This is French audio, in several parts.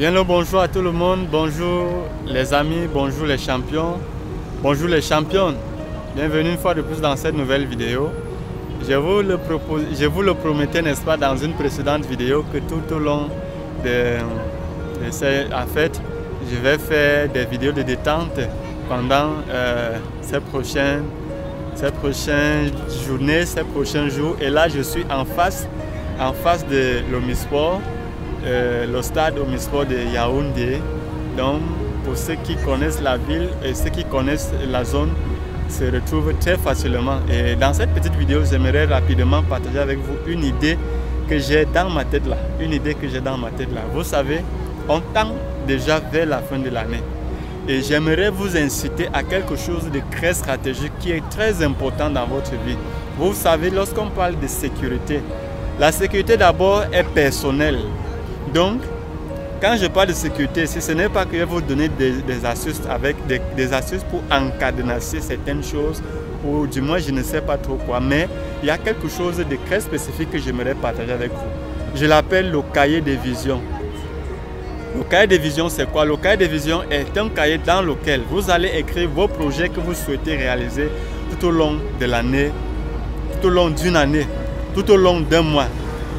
Bien le bonjour à tout le monde, bonjour les amis, bonjour les champions, bonjour les championnes. Bienvenue une fois de plus dans cette nouvelle vidéo. Je vous le promettais, n'est-ce pas, dans une précédente vidéo que tout au long en fait, je vais faire des vidéos de détente pendant ces prochaines journées, ces prochains jours. Et là, je suis en face de l'Omnisport, le stade Omnisport de Yaoundé. Donc, pour ceux qui connaissent la ville et ceux qui connaissent la zone, se retrouvent très facilement. Et dans cette petite vidéo, j'aimerais rapidement partager avec vous une idée que j'ai dans ma tête là. Vous savez, on tend déjà vers la fin de l'année. Et j'aimerais vous inciter à quelque chose de très stratégique qui est très important dans votre vie. Vous savez, lorsqu'on parle de sécurité, la sécurité d'abord est personnelle. Donc, quand je parle de sécurité, ce n'est pas que je vais vous donner des astuces avec des astuces pour encadenasser certaines choses, ou du moins je ne sais pas trop quoi, mais il y a quelque chose de très spécifique que j'aimerais partager avec vous. Je l'appelle le cahier des visions. Le cahier des visions, c'est quoi? Le cahier des visions est un cahier dans lequel vous allez écrire vos projets que vous souhaitez réaliser tout au long de l'année, tout au long d'une année, tout au long d'un mois.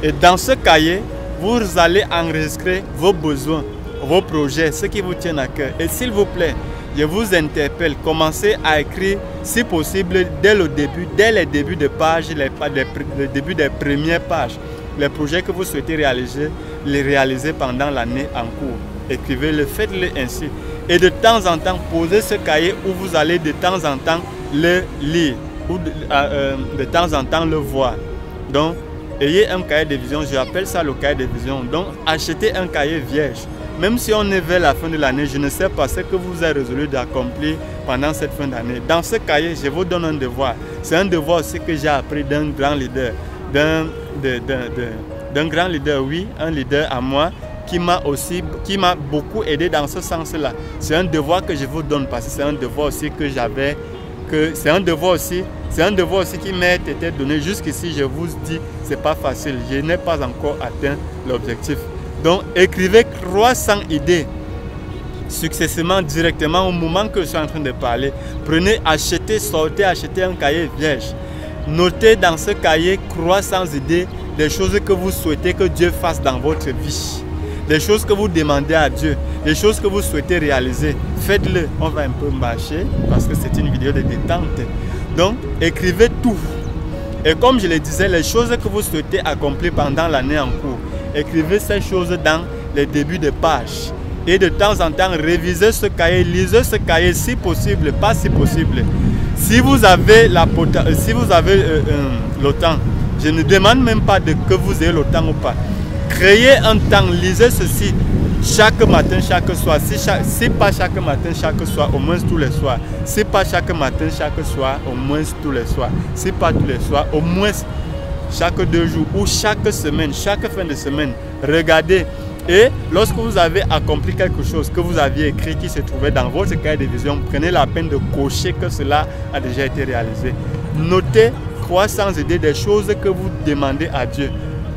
Et dans ce cahier, vous allez enregistrer vos besoins, vos projets, ce qui vous tient à cœur. Et s'il vous plaît, je vous interpelle, commencez à écrire, si possible, dès les débuts de page, le début des premières pages, les projets que vous souhaitez réaliser, les réaliser pendant l'année en cours. Écrivez-le, faites-le ainsi. Et de temps en temps, posez ce cahier où vous allez de temps en temps le lire, ou de temps en temps le voir. Donc, ayez un cahier de vision, j'appelle ça le cahier de vision. Donc, achetez un cahier vierge. Même si on est vers la fin de l'année, je ne sais pas ce que vous avez résolu d'accomplir pendant cette fin d'année. Dans ce cahier, je vous donne un devoir. C'est un devoir aussi que j'ai appris d'un grand leader. D'un grand leader, oui, un leader à moi qui m'a beaucoup aidé dans ce sens-là. C'est un devoir que je vous donne parce que c'est un devoir aussi que j'avais, c'est un devoir aussi qui m'a été donné jusqu'ici. Je vous dis, c'est pas facile. Je n'ai pas encore atteint l'objectif. Donc, écrivez 300 idées successivement, directement au moment que je suis en train de parler. Prenez, sortez, achetez un cahier vierge. Notez dans ce cahier 300 idées des choses que vous souhaitez que Dieu fasse dans votre vie. Des choses que vous demandez à Dieu, des choses que vous souhaitez réaliser. Faites-le. On va un peu marcher parce que c'est une vidéo de détente. Donc, écrivez tout. Et comme je le disais, les choses que vous souhaitez accomplir pendant l'année en cours, écrivez ces choses dans les débuts de page. Et de temps en temps, révisez ce cahier, lisez ce cahier si possible, pas si possible. Si vous avez le temps, je ne demande même pas que vous ayez le temps ou pas. Créez un temps, lisez ceci chaque matin, chaque soir. Si pas chaque matin, chaque soir, au moins tous les soirs. Si pas chaque matin, chaque soir, au moins tous les soirs. Si pas tous les soirs, au moins chaque 2 jours ou chaque semaine, chaque fin de semaine. Regardez. Et lorsque vous avez accompli quelque chose que vous aviez écrit qui se trouvait dans votre cahier de vision, prenez la peine de cocher que cela a déjà été réalisé. Notez 300 idées des choses que vous demandez à Dieu.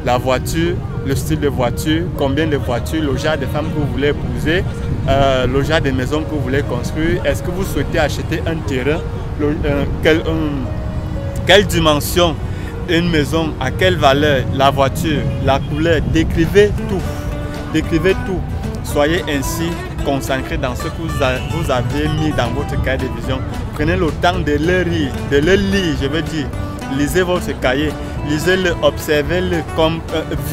La voiture, le style de voiture, combien de voitures, le genre de femmes que vous voulez épouser, le genre de maison que vous voulez construire. Est-ce que vous souhaitez acheter un terrain, quelle dimension, une maison, à quelle valeur, la voiture, la couleur. Décrivez tout. Décrivez tout. Soyez ainsi concentrés dans ce que vous avez mis dans votre cahier de vision. Prenez le temps de le lire, je veux dire. Lisez votre cahier, lisez-le, observez-le,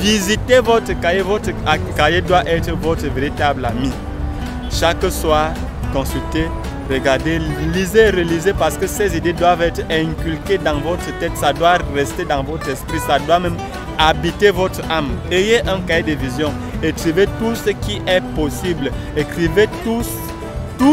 visitez votre cahier. Votre cahier doit être votre véritable ami. Chaque soir, consultez, regardez, lisez, relisez parce que ces idées doivent être inculquées dans votre tête, ça doit rester dans votre esprit, ça doit même habiter votre âme. Ayez un cahier de vision, écrivez tout ce qui est possible, écrivez tout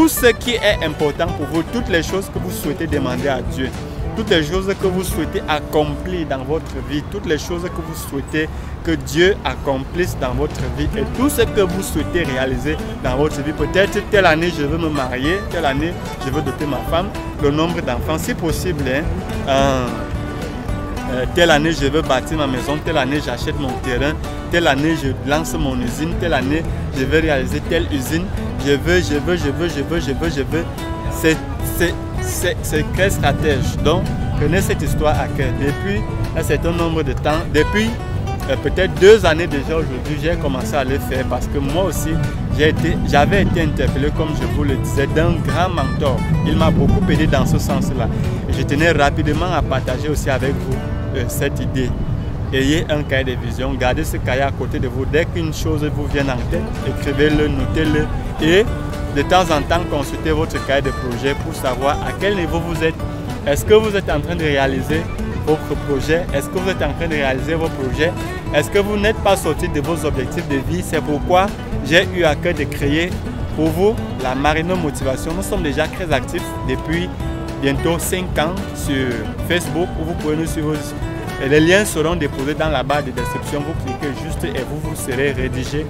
ce qui est important pour vous, toutes les choses que vous souhaitez demander à Dieu. Toutes les choses que vous souhaitez accomplir dans votre vie, toutes les choses que vous souhaitez que Dieu accomplisse dans votre vie et tout ce que vous souhaitez réaliser dans votre vie. Peut-être telle année je veux me marier, telle année je veux doter ma femme, le nombre d'enfants si possible, telle année je veux bâtir ma maison, telle année j'achète mon terrain, telle année je lance mon usine, telle année je veux réaliser telle usine, je veux. C'est très stratège. Donc, prenez cette histoire à cœur. Depuis un certain nombre de temps, depuis peut-être 2 années déjà aujourd'hui, j'ai commencé à le faire parce que moi aussi, j'avais été interpellé, comme je vous le disais, d'un grand mentor. Il m'a beaucoup aidé dans ce sens-là. Et je tenais rapidement à partager aussi avec vous cette idée. Ayez un cahier de vision, gardez ce cahier à côté de vous. Dès qu'une chose vous vient en tête, écrivez-le, notez-le et de temps en temps, consultez votre cahier de projet pour savoir à quel niveau vous êtes. Est-ce que vous êtes en train de réaliser votre projet? Est-ce que vous êtes en train de réaliser vos projets? Est-ce que vous n'êtes pas sorti de vos objectifs de vie? C'est pourquoi j'ai eu à cœur de créer pour vous la Marino Motivation. Nous sommes déjà très actifs depuis bientôt 5 ans sur Facebook où vous pouvez nous suivre. Et les liens seront déposés dans la barre de description. Vous cliquez juste et vous serez rédigé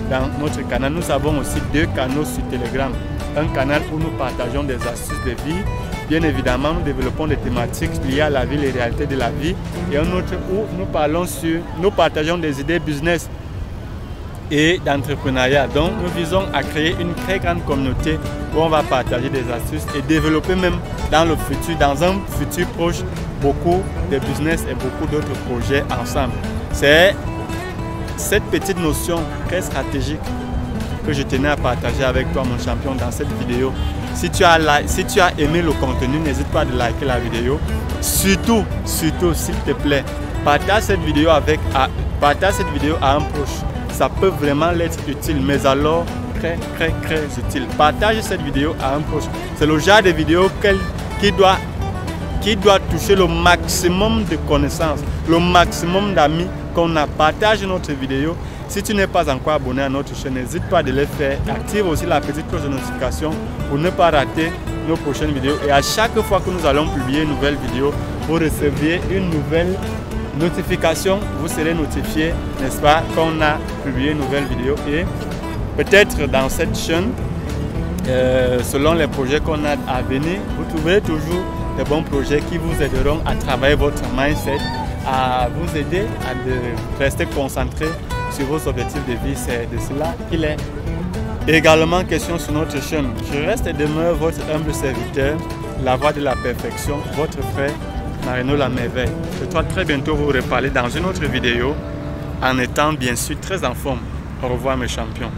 dans notre canal. Nous avons aussi 2 canaux sur Telegram. Un canal où nous partageons des astuces de vie. Bien évidemment, nous développons des thématiques liées à la vie, les réalités de la vie. Et un autre où nous partageons des idées business et d'entrepreneuriat. Donc, nous visons à créer une très grande communauté où on va partager des astuces et développer même dans le futur, dans un futur proche, beaucoup de business et beaucoup d'autres projets ensemble. C'est cette petite notion très stratégique que je tenais à partager avec toi, mon champion, dans cette vidéo. Si tu as aimé le contenu, n'hésite pas à liker la vidéo. Surtout, s'il te plaît, partage cette vidéo à un proche. Ça peut vraiment l'être utile, mais alors très utile. Partage cette vidéo à un proche. C'est le genre de vidéo qui doit toucher le maximum de connaissances, le maximum d'amis qu'on a. Partage notre vidéo. Si tu n'es pas encore abonné à notre chaîne, n'hésite pas à le faire. Active aussi la petite cloche de notification pour ne pas rater nos prochaines vidéos. Et à chaque fois que nous allons publier une nouvelle vidéo, vous recevrez une nouvelle notification. Vous serez notifié, n'est-ce pas, qu'on a publié une nouvelle vidéo. Et peut-être dans cette chaîne, selon les projets qu'on a à venir, vous trouverez toujours des bons projets qui vous aideront à travailler votre mindset, à vous aider à rester concentré sur vos objectifs de vie. C'est de cela qu'il est également question sur notre chaîne. Je reste et demeure votre humble serviteur, la voix de la perfection, votre frère Marino La Merveille. Je dois très bientôt vous reparler dans une autre vidéo en étant bien sûr très en forme. Au revoir mes champions.